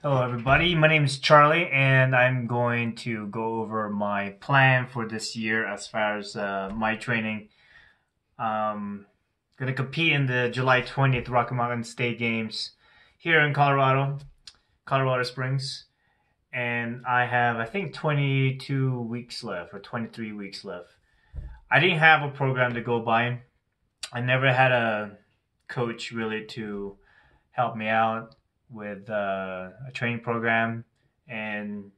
Hello, everybody. My name is Charlie, and I'm going to go over my plan for this year as far as my training. Going to compete in the July 20th Rocky Mountain State Games here in Colorado Springs. And I have, I think, 22 weeks left or 23 weeks left. I didn't have a program to go by. I never had a coach really to help me out with a training program, and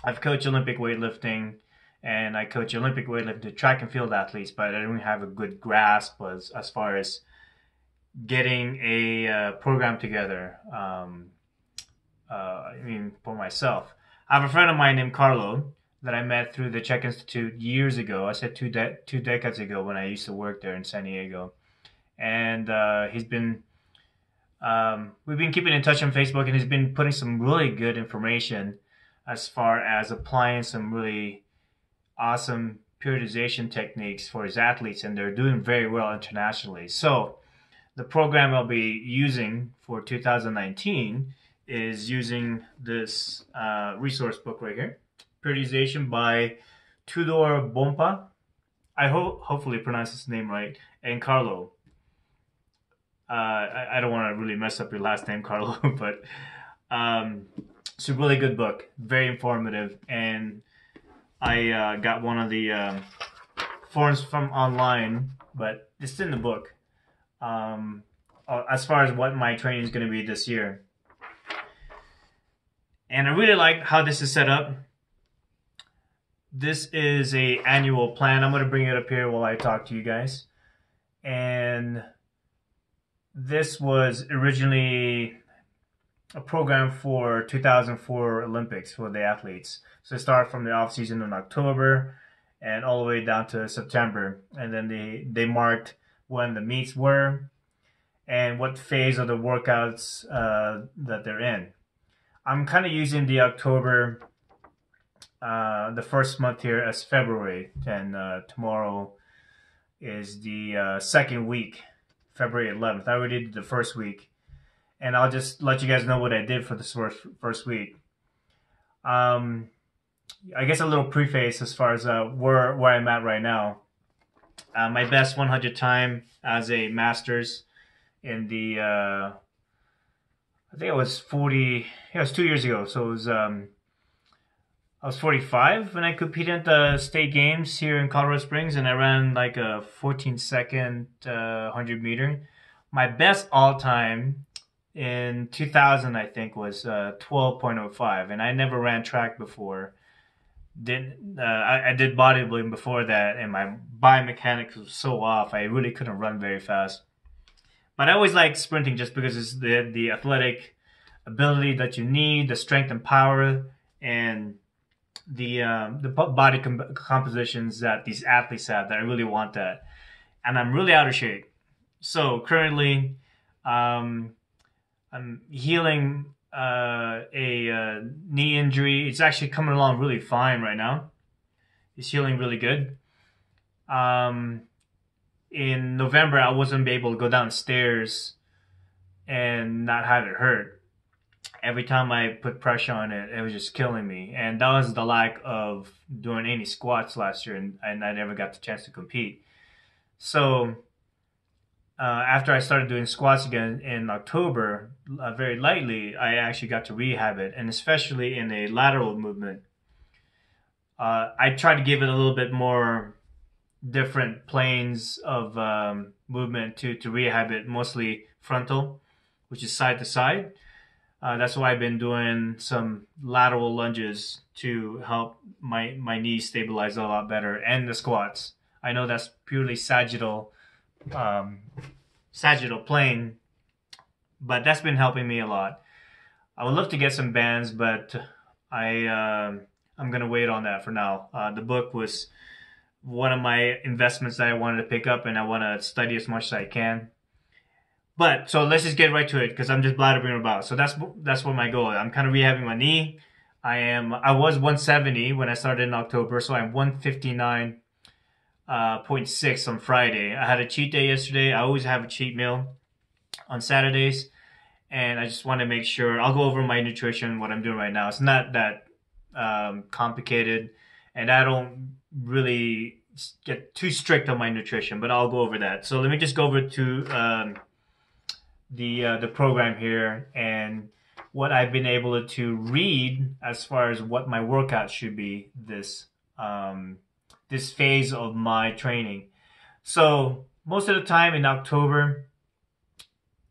I've coached Olympic weightlifting, and I coach Olympic weightlifting track and field athletes, but I don't have a good grasp as far as getting a program together. For myself, I have a friend of mine named Carlo that I met through the Czech Institute years ago. I said two decades ago when I used to work there in San Diego, and we've been keeping in touch on Facebook, and he's been putting some really good information as far as applying some really awesome periodization techniques for his athletes, and they're doing very well internationally. So the program I'll be using for 2019 is using this resource book right here, Periodization by Tudor Bompa. I hopefully pronounce his name right, and Carlo. I don't want to really mess up your last name, Carlo, but it's a really good book, very informative, and I got one of the forms from online, but it's in the book. As far as what my training is going to be this year, and I really like how this is set up. This is a annual plan. I'm going to bring it up here while I talk to you guys, and this was originally a program for 2004 Olympics for the athletes. So it started from the off season in October and all the way down to September. And then they marked when the meets were and what phase of the workouts that they're in. I'm kind of using the October, the first month here as February, and tomorrow is the second week. February 11th. I already did the first week, and I'll just let you guys know what I did for this first week. I guess a little preface as far as where I'm at right now. My best 100 time as a masters in the I think it was 40. Yeah, it was 2 years ago. So it was I was 45 when I competed at the state games here in Colorado Springs, and I ran like a 14-second 100 meter. My best all time in 2000, I think, was 12.05, and I never ran track before. I did bodybuilding before that, and my biomechanics was so off. I really couldn't run very fast. But I always liked sprinting just because it's the athletic ability that you need, the strength and power, and the body compositions that these athletes have, that I really want that, and I'm really out of shape. So currently, I'm healing a knee injury. It's actually coming along really fine right now. It's healing really good. In November, I wasn't able to go downstairs and not have it hurt. Every time I put pressure on it, it was just killing me. And that was the lack of doing any squats last year, and I never got the chance to compete. So after I started doing squats again in October, very lightly, I actually got to rehab it, and especially in a lateral movement. I tried to give it a little bit more different planes of movement to rehab it, mostly frontal, which is side to side. That's why I've been doing some lateral lunges to help my knees stabilize a lot better, and the squats. I know that's purely sagittal plane, but that's been helping me a lot. I would love to get some bands, but I'm gonna wait on that for now. The book was one of my investments that I wanted to pick up, and I want to study as much as I can. But so let's just get right to it, because I'm just blabbering about. So that's what my goal is. I'm kind of rehabbing my knee. I was 170 when I started in October, so I'm 159.6 on Friday. I had a cheat day yesterday. I always have a cheat meal on Saturdays, and I just want to make sure. I'll go over my nutrition, what I'm doing right now. It's not that complicated, and I don't really get too strict on my nutrition, but I'll go over that. So let me just go over to the program here and what I've been able to read as far as what my workout should be this phase of my training. So most of the time in October,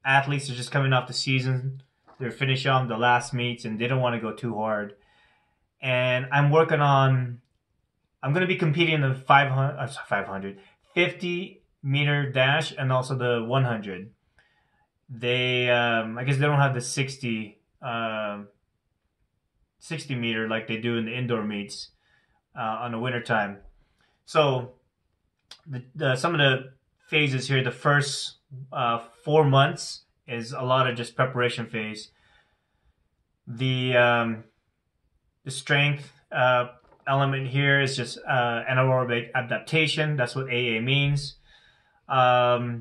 athletes are just coming off the season. They're finishing on the last meets and they don't want to go too hard. And I'm working on, I'm going to be competing in the 50 meter dash and also the 100. They, I guess they don't have the 60 meter like they do in the indoor meets on the winter time. So some of the phases here, the first 4 months is a lot of just preparation phase. The strength element here is just anaerobic adaptation. That's what AA means. I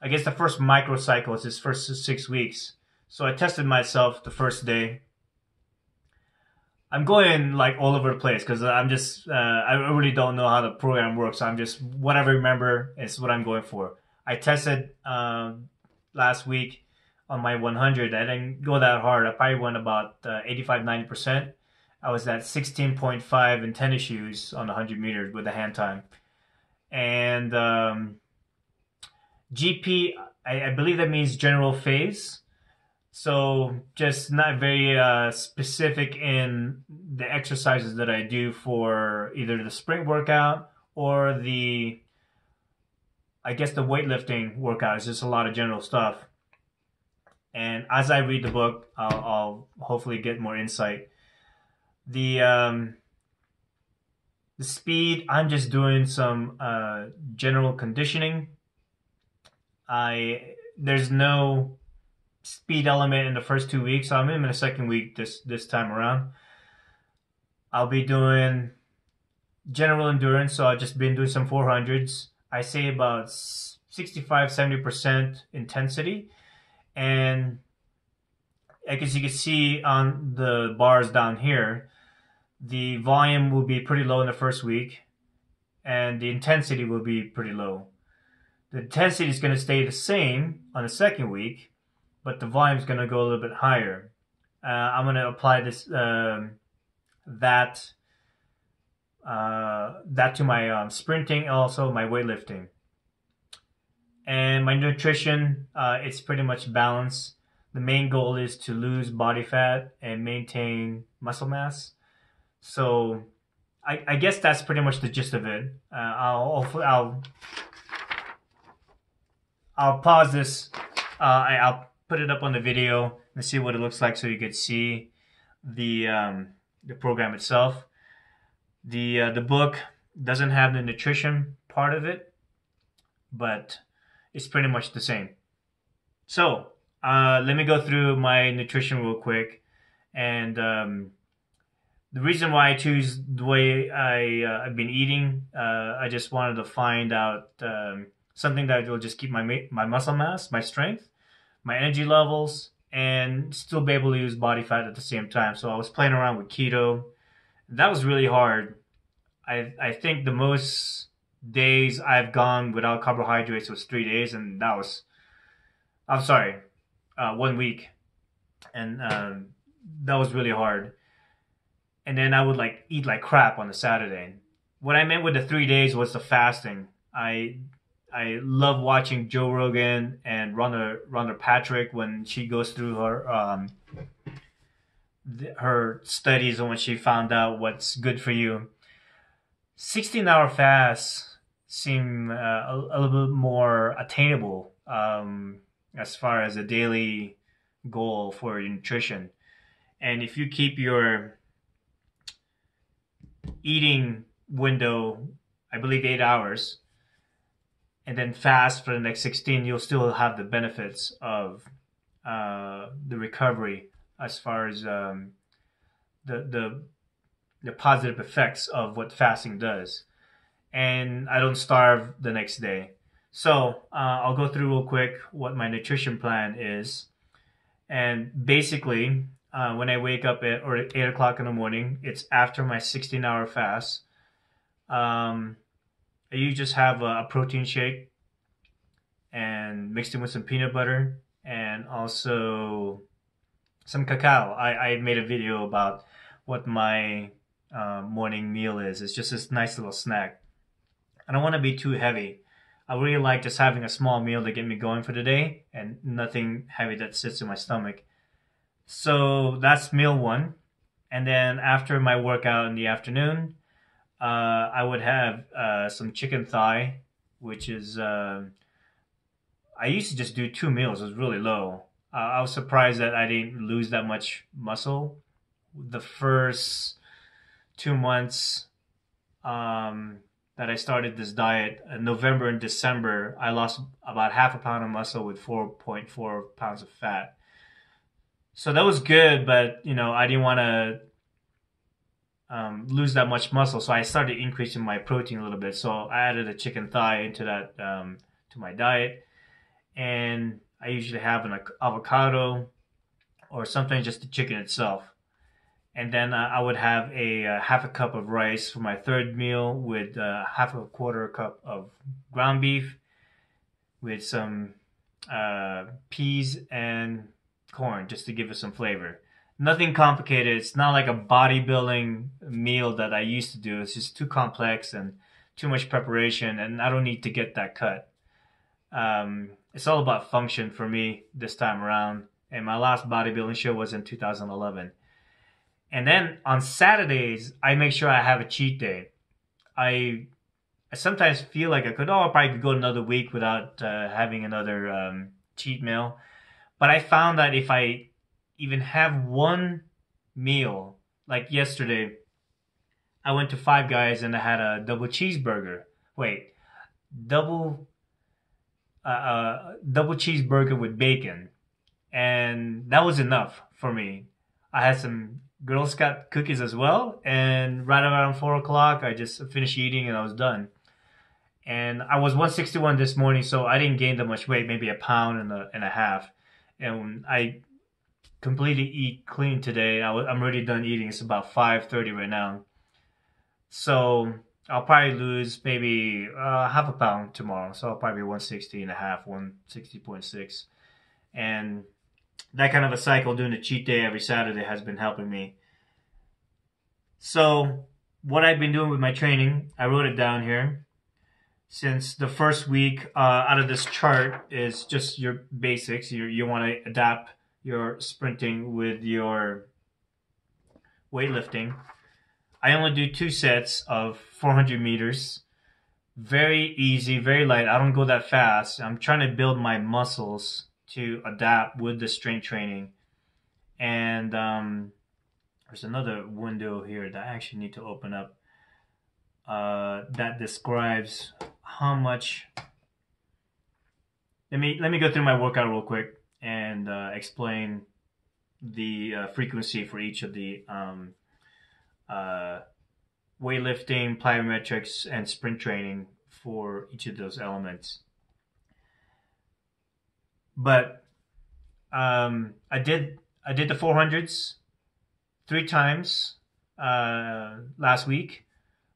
guess the first microcycle is this first 6 weeks. So I tested myself the first day. I'm going like all over the place because I'm just, I really don't know how the program works. I'm just, whatever I remember is what I'm going for. I tested last week on my 100. I didn't go that hard. I probably went about 85-90%. I was at 16.5 in tennis shoes on the 100 meters with the hand time. And GP, I believe that means general phase. So just not very specific in the exercises that I do for either the sprint workout or the, I guess the weightlifting workout. It's just a lot of general stuff. And as I read the book, I'll hopefully get more insight. The speed, I'm just doing some general conditioning. There's no speed element in the first 2 weeks. So I'm in the second week this time around. I'll be doing general endurance. So I've just been doing some 400s. I say about 65-70% intensity. And as you can see on the bars down here, the volume will be pretty low in the first week and the intensity will be pretty low. The intensity is going to stay the same on the second week, but the volume is going to go a little bit higher. I'm going to apply this that to my sprinting and also my weightlifting. And my nutrition, it's pretty much balanced. The main goal is to lose body fat and maintain muscle mass. So I guess that's pretty much the gist of it. I'll pause this. I'll put it up on the video and see what it looks like so you could see the program itself. The book doesn't have the nutrition part of it, but it's pretty much the same. So let me go through my nutrition real quick. And the reason why I choose the way I've been eating, I just wanted to find out something that will just keep my muscle mass, my strength, my energy levels, and still be able to use body fat at the same time. So I was playing around with keto. That was really hard. I think the most days I've gone without carbohydrates was 3 days, and that was, 1 week. And that was really hard. And then I would eat like crap on a Saturday. What I meant with the 3 days was the fasting. I love watching Joe Rogan and Rhonda Patrick when she goes through her studies and when she found out what's good for you. 16-hour fasts seem a little bit more attainable as far as a daily goal for your nutrition. And if you keep your eating window, I believe 8 hours, and then fast for the next 16, you'll still have the benefits of the recovery as far as the positive effects of what fasting does. And I don't starve the next day. So I'll go through real quick what my nutrition plan is. And basically, when I wake up at or at 8 o'clock in the morning, it's after my 16-hour fast. Um, you just have a protein shake and mixed it with some peanut butter and also some cacao. I made a video about what my morning meal is. It's just this nice little snack. I don't want to be too heavy. I really like just having a small meal to get me going for the day and nothing heavy that sits in my stomach. So that's meal one. And then after my workout in the afternoon, I would have some chicken thigh, which is, I used to just do 2 meals. It was really low. I was surprised that I didn't lose that much muscle. The first 2 months that I started this diet, November and December, I lost about half a pound of muscle with 4.4 pounds of fat. So that was good, but I didn't want to lose that much muscle, so I started increasing my protein a little bit. So I added a chicken thigh into that to my diet, and I usually have an avocado or sometimes just the chicken itself. And then I would have a half a cup of rice for my third meal with half a quarter cup of ground beef with some peas and corn just to give it some flavor. Nothing complicated. It's not like a bodybuilding meal that I used to do. It's just too complex and too much preparation, and I don't need to get that cut. It's all about function for me this time around. And my last bodybuilding show was in 2011. And then on Saturdays, I make sure I have a cheat day. I sometimes feel like I probably could go another week without having another cheat meal. But I found that if I even have one meal, like yesterday, I went to Five Guys and I had a double cheeseburger. Wait, double double cheeseburger with bacon, and that was enough for me. I had some Girl Scout cookies as well, and right around 4 o'clock, I just finished eating and I was done. And I was 161 this morning, so I didn't gain that much weight, maybe a pound and a half. And I completely eat clean today. I'm already done eating. It's about 5:30 right now. So I'll probably lose maybe half a pound tomorrow. So I'll probably be 160 and a half, 160.6. And that kind of a cycle doing a cheat day every Saturday has been helping me. So what I've been doing with my training, I wrote it down here. Since the first week out of this chart is just your basics, you want to adapt your sprinting with your weightlifting. I only do 2 sets of 400 meters. Very easy, very light. I don't go that fast. I'm trying to build my muscles to adapt with the strength training. And there's another window here that I actually need to open up that describes how much. Let me go through my workout real quick and explain the frequency for each of the weightlifting, plyometrics, and sprint training for each of those elements. But I did the 400s 3 times last week.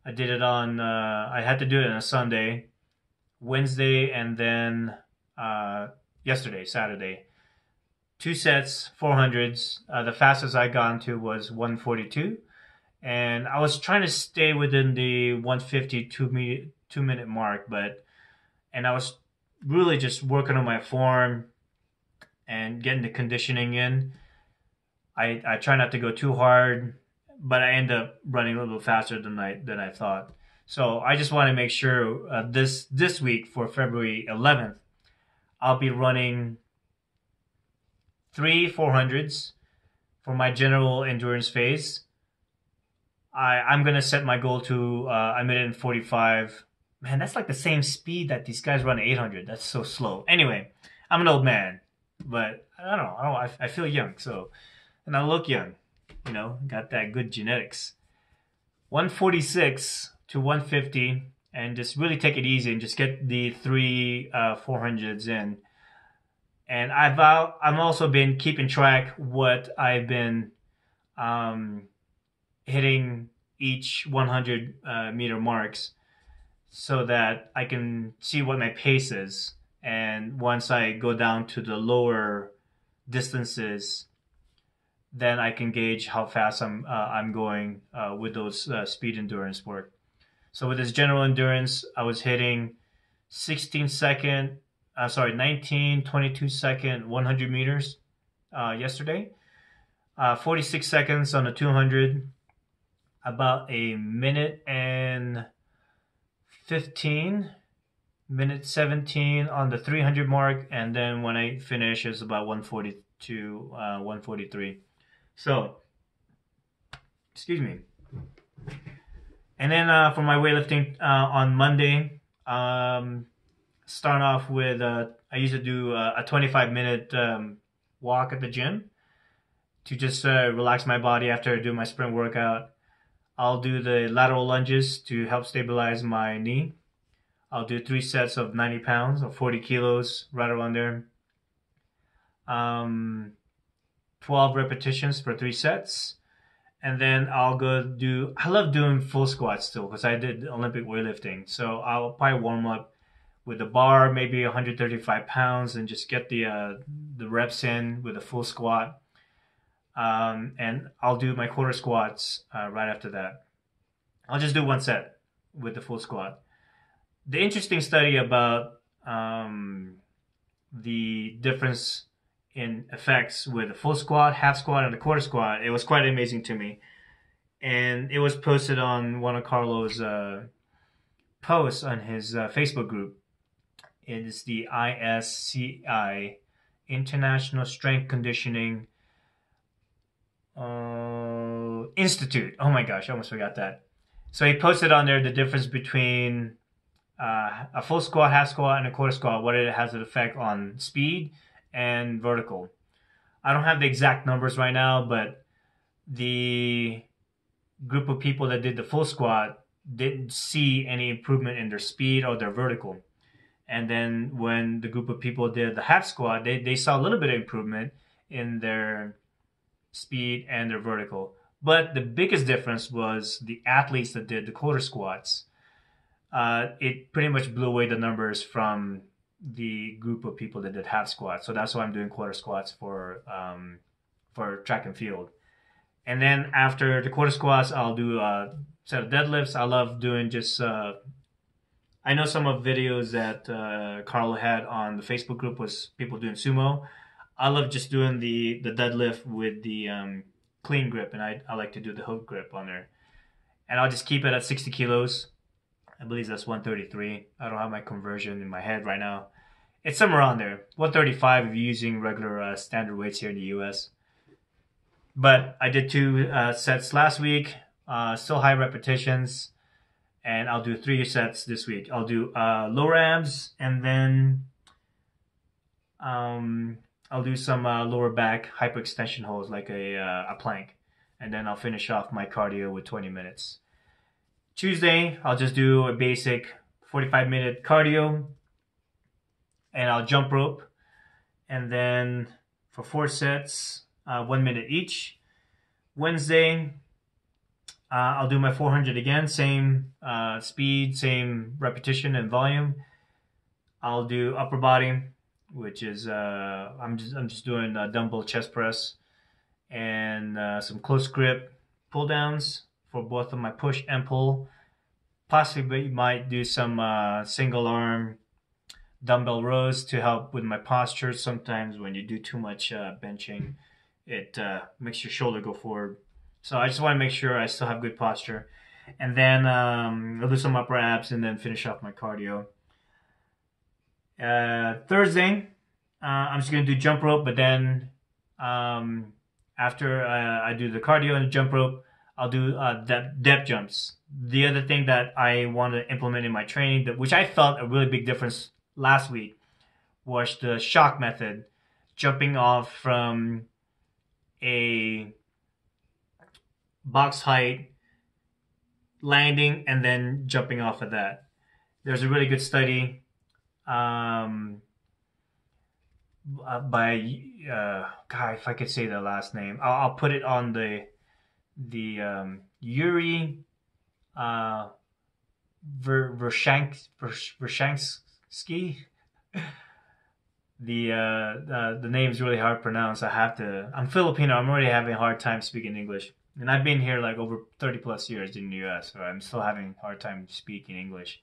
I did it on. I had to do it on a Sunday, Wednesday, and then yesterday, Saturday. 2 sets, 400s. The fastest I got to was 142, and I was trying to stay within the 150 2-minute mark, and I was really just working on my form and getting the conditioning in. I try not to go too hard, but I end up running a little faster than I thought. So I just want to make sure this week for February 11th, I'll be running 3 400s for my general endurance phase. I'm going to set my goal to a minute and 45. Man, that's like the same speed that these guys run 800. That's so slow. Anyway, I'm an old man, but I don't know. I feel young, so, and I look young. Got that good genetics. 146 to 150, and just really take it easy and just get the 3 400s in. And I'm also been keeping track what I've been hitting each 100 meter marks, so that I can see what my pace is. And once I go down to the lower distances, then I can gauge how fast I'm going with those speed endurance work. So with this general endurance, I was hitting 19, 22 second 100 meters yesterday. 46 seconds on the 200, about a minute and 15, minute 17 on the 300 mark, and then when I finish, it's about 142, 143. So, excuse me. And then for my weightlifting on Monday, start off with I used to do a 25-minute walk at the gym to just relax my body after I do my sprint workout. I'll do the lateral lunges to help stabilize my knee. I'll do 3 sets of 90 pounds or 40 kilos, right around there. 12 repetitions per 3 sets. And then I'll go do, I love doing full squats still because I did Olympic weightlifting. So I'll probably warm up with the bar, maybe 135 pounds, and just get the reps in with a full squat. And I'll do my quarter squats right after that. I'll just do 1 set with the full squat. The interesting study about the difference in effects with the full squat, half squat, and the quarter squat, it was quite amazing to me. And it was posted on one of Carlo's posts on his Facebook group. It is the ISCI, International Strength Conditioning Institute. Oh my gosh, I almost forgot that. So he posted on there the difference between a full squat, half squat, and a quarter squat, what it has an effect on speed and vertical. I don't have the exact numbers right now, but the group of people that did the full squat didn't see any improvement in their speed or their vertical. And then when the group of people did the half squat, they saw a little bit of improvement in their speed and their vertical. But the biggest difference was the athletes that did the quarter squats. It pretty much blew away the numbers from the group of people that did half squats. So that's why I'm doing quarter squats for track and field. And then after the quarter squats, I'll do a set of deadlifts. I love doing just I know some of videos that Carlo had on the Facebook group was people doing sumo. I love just doing the deadlift with the clean grip, and I like to do the hook grip on there. And I'll just keep it at 60 kilos. I believe that's 133. I don't have my conversion in my head right now. It's somewhere on there. 135 if you're using regular standard weights here in the US. But I did 2 sets last week, still high repetitions, and I'll do 3 sets this week. I'll do lower abs, and then I'll do some lower back hyperextension holds like a plank, and then I'll finish off my cardio with 20 minutes. Tuesday, I'll just do a basic 45-minute cardio, and I'll jump rope, and then for 4 sets, 1 minute each. Wednesday, I'll do my 400 again, same speed, same repetition and volume. I'll do upper body, which is I'm just doing a dumbbell chest press and some close grip pull downs for both of my push and pull. Possibly might do some single arm dumbbell rows to help with my posture. Sometimes when you do too much benching, it makes your shoulder go forward. So I just want to make sure I still have good posture. And then I'll do some upper abs and then finish off my cardio. Thursday, I'm just going to do jump rope, but then after I do the cardio and the jump rope, I'll do depth jumps. The other thing that I want to implement in my training, which I felt a really big difference last week, was the shock method, jumping off from a box height, landing, and then jumping off of that. There's a really good study by God, if I could say the last name, I'll put it on the Yuri uh, Vershansky. The name's really hard to pronounce. I'm Filipino. I'm already having a hard time speaking English, and I've been here like over 30 plus years in the U.S., so I'm still having a hard time speaking English.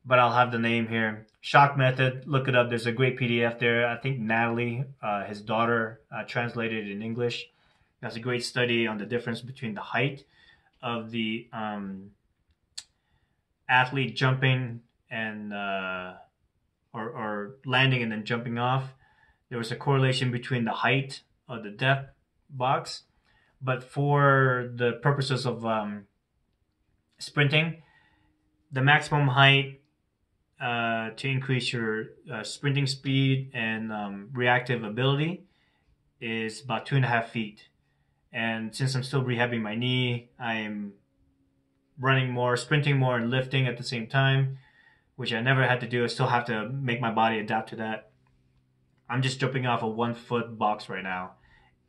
But I'll have the name here. Shock method. Look it up. There's a great PDF there. I think Natalie, his daughter, translated it in English. That's a great study on the difference between the height of the athlete jumping and or landing and then jumping off. There was a correlation between the height of the depth box, but for the purposes of sprinting, the maximum height to increase your sprinting speed and reactive ability is about 2.5 feet. And since I'm still rehabbing my knee, I'm running more, sprinting more, and lifting at the same time, which I never had to do. I still have to make my body adapt to that. I'm just jumping off a 1 foot box right now.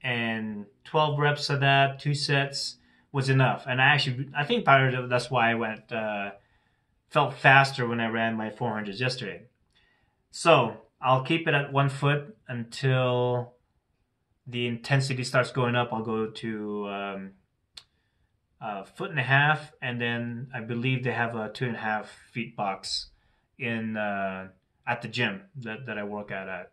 And 12 reps of that, 2 sets was enough. And I think part of that's why I felt faster when I ran my 400s yesterday. So I'll keep it at 1 foot until the intensity starts going up. I'll go to 1.5 foot, and then I believe they have a 2.5 feet box in at the gym that I work out at.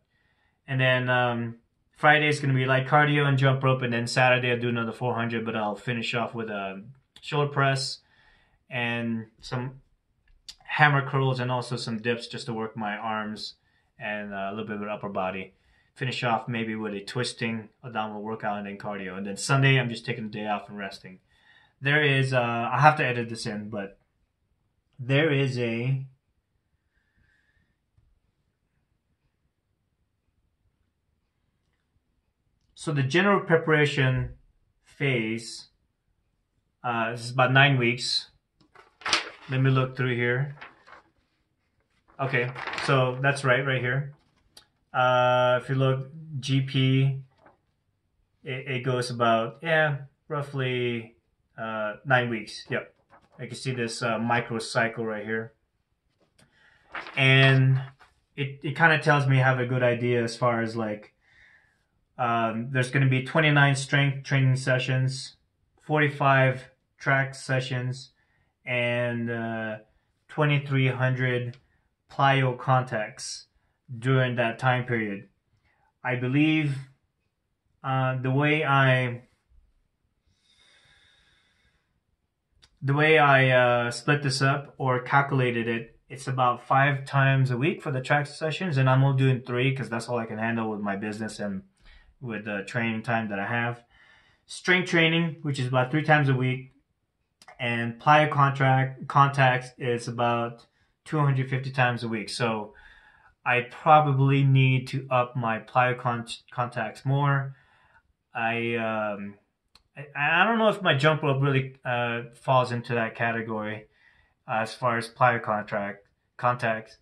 And then Friday is going to be light cardio and jump rope, and then Saturday I'll do another 400, but I'll finish off with a shoulder press and some hammer curls and also some dips just to work my arms and a little bit of upper body. Finish off maybe with a twisting, a downward workout, and then cardio. And then Sunday I'm just taking the day off and resting. There is, I have to edit this in, but there is so the general preparation phase is about 9 weeks. Let me look through here. Okay, so that's right here. If you look GP, it goes about, roughly 9 weeks. Yep. I can see this microcycle right here. And it kind of tells me I have a good idea as far as like, there's going to be 29 strength training sessions, 45 track sessions, and 2,300 plyo contacts during that time period. I believe the way I split this up or calculated it, it's about 5 times a week for the track sessions, and I'm only doing 3 because that's all I can handle with my business and with the training time that I have. Strength training, which is about 3 times a week, and plyo contacts is about 250 times a week. So I probably need to up my plyo contacts more. I don't know if my jump rope really falls into that category as far as plyo contacts,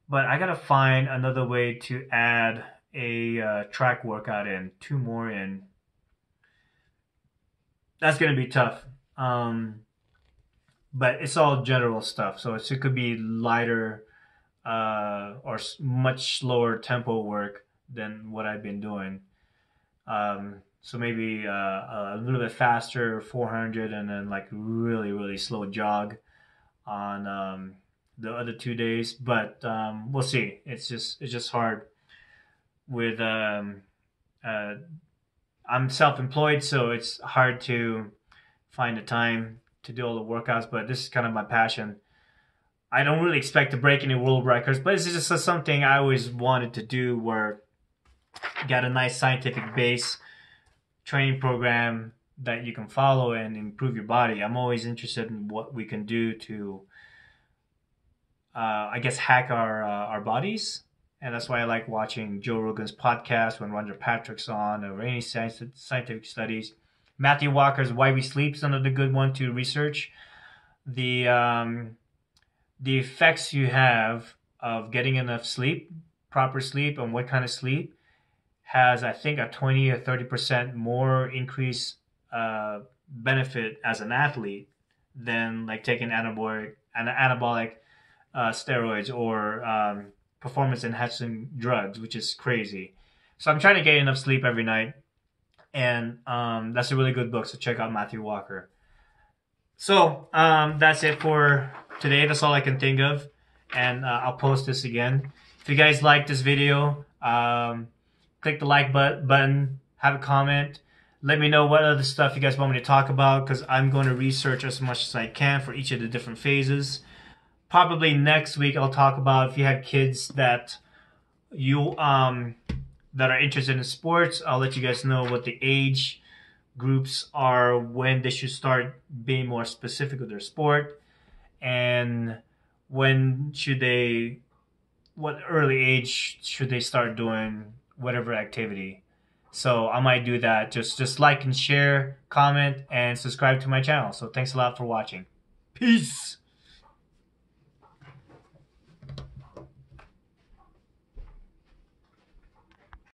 but I gotta find another way to add a track workout in, 2 more in. That's gonna be tough, but it's all general stuff, so it could be lighter or much slower tempo work than what I've been doing. So maybe a little bit faster 400 and then like really, really slow jog on the other 2 days. But we'll see. It's just hard with I'm self-employed, so it's hard to find the time to do all the workouts, but this is kind of my passion. I don't really expect to break any world records, but it's just something I always wanted to do, where you got a nice scientific base training program that you can follow and improve your body. I'm always interested in what we can do to, I guess, hack our bodies. And that's why I like watching Joe Rogan's podcast when Roger Patrick's on, or any scientific studies. Matthew Walker's Why We Sleep is another good one to research. The effects you have of getting enough sleep proper sleep and what kind of sleep has, I think, a 20 or 30% more increase benefit as an athlete than like taking anabolic steroids or performance enhancing drugs, which is crazy. So I'm trying to get enough sleep every night, and that's a really good book. So check out Matthew Walker. So that's it for today. That's all I can think of, and I'll post this again. If you guys like this video, click the like button, have a comment. Let me know what other stuff you guys want me to talk about, because I'm going to research as much as I can for each of the different phases. Probably next week I'll talk about if you have kids that you that are interested in sports. I'll let you guys know what the age groups are, when they should start being more specific with their sport, and when should they, what early age should they start doing whatever activity. So I might do that. Just like and share, comment, and subscribe to my channel. So thanks a lot for watching. Peace.